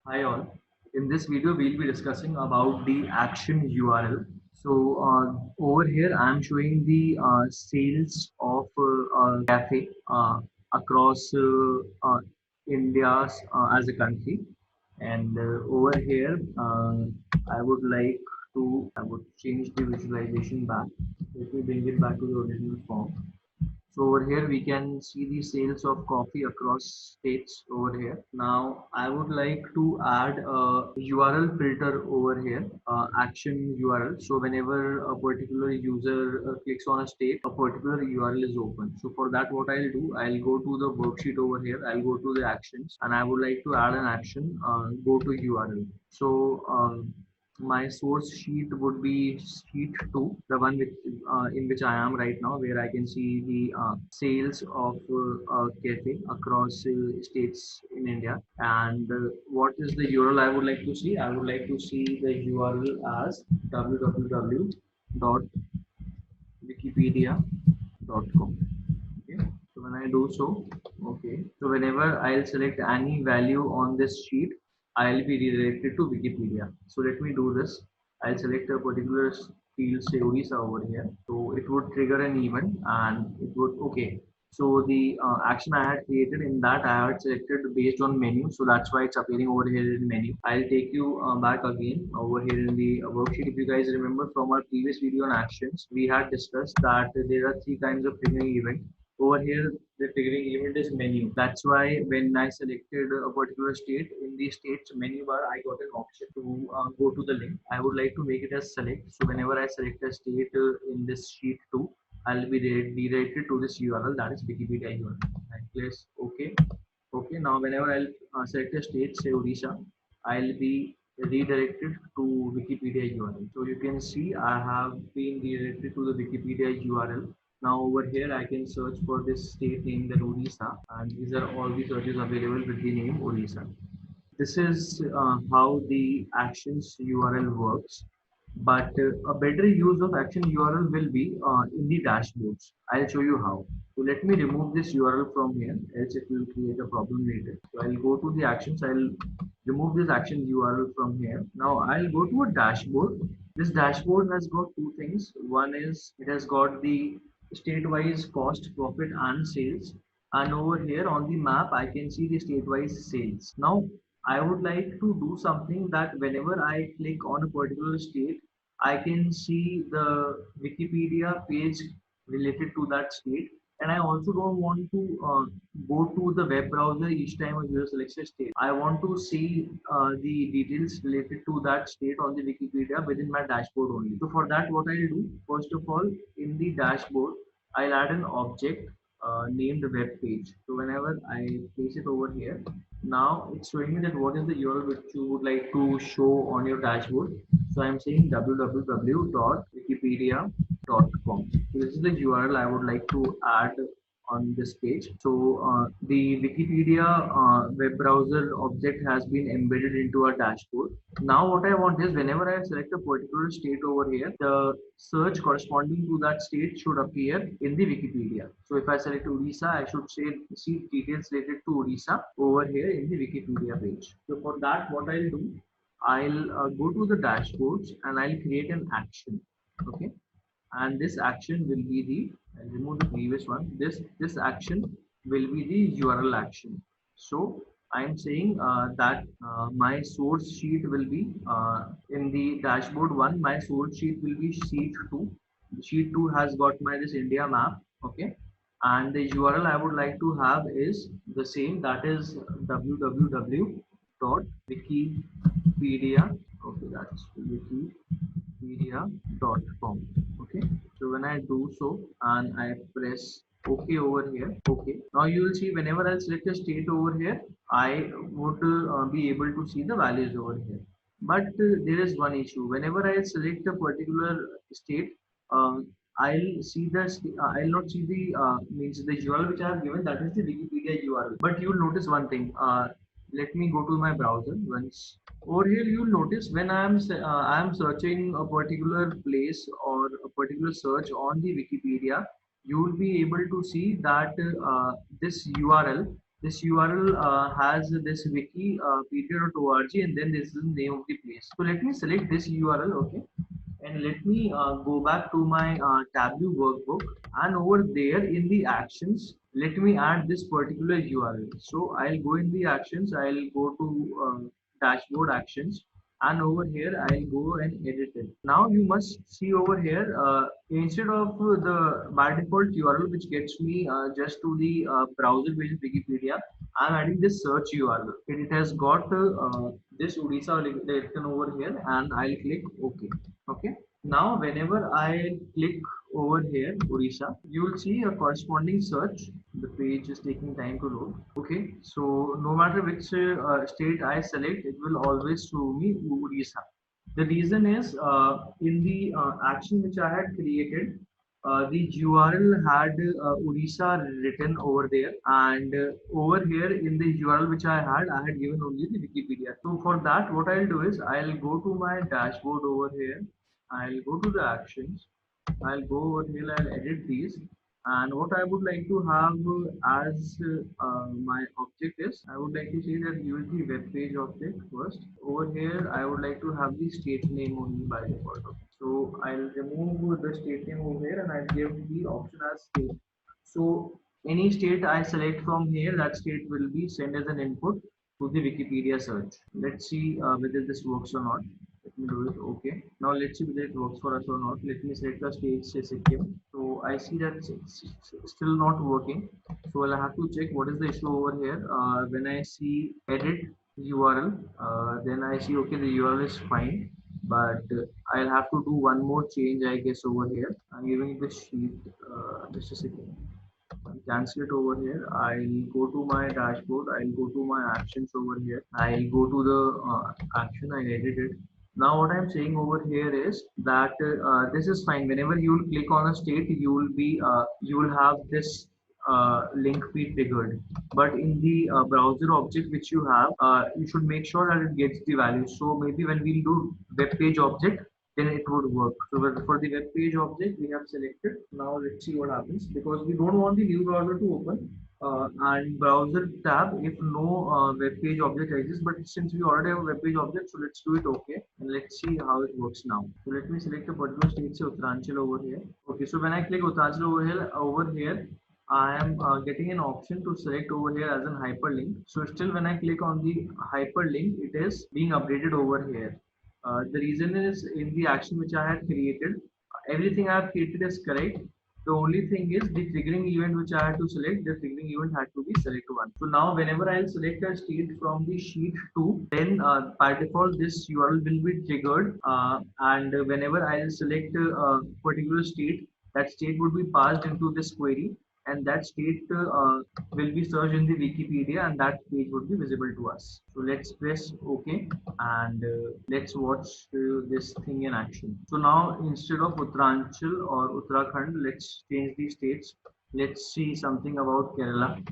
Hi all. In this video, we'll be discussing about the action URL. So over here, I'm showing the sales of cafe across India as a country, and over here, I would change the visualization back. Let me bring it back to the original form. So over here we can see the sales of coffee across states over here. Now I would like to add a URL filter over here, action URL. So whenever a particular user clicks on a state, a particular URL is open. So for that, what I'll do, I'll go to the worksheet over here. I'll go to the actions, and I would like to add an action. Go to URL. So my source sheet would be sheet 2, the one in which I am right now, where I can see the sales of cafe across states in India. And what is the URL I would like to see? I would like to see the URL as www.wikipedia.com. Okay. So when I do so, okay. So whenever I'll select any value on this sheet, I'll be redirected to Wikipedia. So let me do this. I'll select a particular field, say Odisha over here. So it would trigger an event and it would, okay. So the action I had created in that I had selected based on menu. So that's why it's appearing over here in menu. I'll take you back again over here in the worksheet. If you guys remember from our previous video on actions, we had discussed that there are three kinds of triggering event. Over here, the triggering event is menu. That's why when I selected a particular state, in the states menu bar, I got an option to go to the link. I would like to make it as select. So whenever I select a state in this sheet 2, I'll be redirected to this URL, that is Wikipedia URL. I place OK. Okay, now whenever I'll select a state, say Odisha, I'll be redirected to Wikipedia URL. So you can see I have been redirected to the Wikipedia URL. Now over here I can search for this state name, that Odisha, and these are all the searches available with the name Odisha. This is how the actions URL works. But a better use of action URL will be in the dashboards. I'll show you how. So let me remove this URL from here, else it will create a problem later. So I'll go to the actions. I'll remove this action URL from here. Now I'll go to a dashboard. This dashboard has got two things. One is it has got the state-wise cost, profit, and sales. And over here on the map, I can see the state-wise sales. Now I would like to do something that whenever I click on a particular state, I can see the Wikipedia page related to that state. And I also don't want to go to the web browser each time a user selects a state. I want to see the details related to that state on the Wikipedia within my dashboard only. So for that, what I'll do, first of all, in the dashboard, I'll add an object named web page. So whenever I place it over here, now it's showing me that what is the URL which you would like to show on your dashboard. So I'm saying www.wikipedia.com. So this is the URL I would like to add on this page. So the Wikipedia web browser object has been embedded into our dashboard. Now what I want is whenever I select a particular state over here, the search corresponding to that state should appear in the Wikipedia. So if I select Odisha, I should see details related to Odisha over here in the Wikipedia page. So for that, what I'll do, I'll go to the dashboards and I'll create an action. Okay, and this action will be the, I'll remove the previous one. This action will be the URL action. So I'm saying that my source sheet will be in the dashboard one. My source sheet will be sheet 2. Sheet 2 has got my this India map. Okay, and the URL I would like to have is the same, that is www.wikipedia. Okay, that's wikipedia.com. Okay, so when I do so and I press OK over here, okay, now you will see whenever I select a state over here, I would be able to see the values over here. But there is one issue. Whenever I select a particular state, uh, I'll not see the means the URL which I have given, that is the Wikipedia URL. But you'll notice one thing. Let me go to my browser once. Over here, you'll notice when I am searching a particular place or a particular search on the Wikipedia, you will be able to see that this URL this URL has this wikipedia.org, and then this is the name of the place. So let me select this URL, okay, and let me go back to my Tableau workbook, and over there in the actions, let me add this particular URL. So I'll go in the actions, I'll go to dashboard actions, and over here I'll go and edit it. Now you must see over here, instead of the by default URL which gets me just to the browser page of Wikipedia, I'm adding this search URL. It has got this Odisha written over here, and I'll click OK. Okay. Now, whenever I click over here, Odisha, you will see a corresponding search. The page is taking time to load. Okay. So, no matter which state I select, it will always show me Odisha. The reason is in the action which I had created, the URL had Odisha written over there, and over here in the URL which I had given only the Wikipedia. So for that, what I'll do is I'll go to my dashboard over here. I'll go to the actions. I'll go over here. I'll edit these. And what I would like to have as my object is, I would like to say that use the web page object first. Over here, I would like to have the state name only by default. So I'll remove the state name over here, and I'll give the option as state. So any state I select from here, that state will be sent as an input to the Wikipedia search. Let's see whether this works or not. Let me do it. Okay. Now let's see whether it works for us or not. Let me select the state, say Sikkim. So I see that it's still not working. So I'll have to check what is the issue over here. When I see edit URL, then I see okay, the URL is fine, but I'll have to do one more change, I guess, over here. I'm giving the sheet just a second. Cancel it over here. I'll go to my dashboard. I'll go to my actions over here. I'll go to the action. I edit it. Now what I'm saying over here is that this is fine. Whenever you will click on a state, you will have this link be triggered. But in the browser object which you have, you should make sure that it gets the value. So maybe when we'll do web page object, then it would work. So for the web page object, we have selected. Now let's see what happens, because we don't want the new browser to open and browser tab if no web page object exists. But since we already have a web page object, so let's do it okay, and let's see how it works now. So let me select a particular state, say Uttaranchal over here. Okay, so when I click Uttaranchal over here, I am getting an option to select over here as an hyperlink. So still when I click on the hyperlink, it is being updated over here. The reason is in the action which I had created, everything I have created is correct. The only thing is the triggering event which I had to select, the triggering event had to be select one. So now whenever I'll select a state from the sheet 2, then by default this URL will be triggered, and whenever I'll select a particular state, that state would be passed into this query, and that state will be searched in the Wikipedia, and that page would be visible to us. So let's press OK, and let's watch this thing in action. So now instead of Uttaranchal or Uttarakhand, let's change the states. Let's see something about Kerala.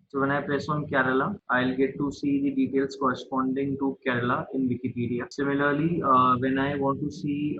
So when I press on Kerala, I'll get to see the details corresponding to Kerala in Wikipedia. Similarly, when I want to see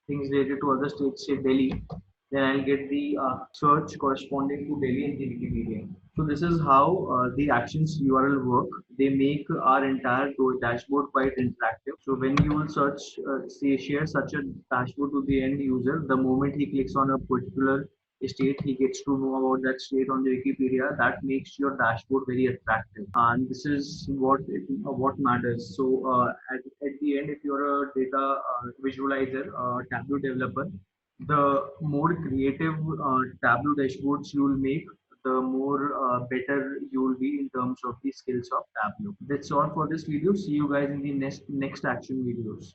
things related to other states, say Delhi, then I'll get the search corresponding to Delhi in the Wikipedia. So this is how the actions URL work. They make our entire dashboard quite interactive. So when you will search, say, share such a dashboard to the end user, the moment he clicks on a particular state, he gets to know about that state on the Wikipedia. That makes your dashboard very attractive, and this is what matters. So at the end, if you're a data visualizer, Tableau developer, the more creative Tableau dashboards you will make, the more better you will be in terms of the skills of Tableau. That's all for this video. See you guys in the next action videos.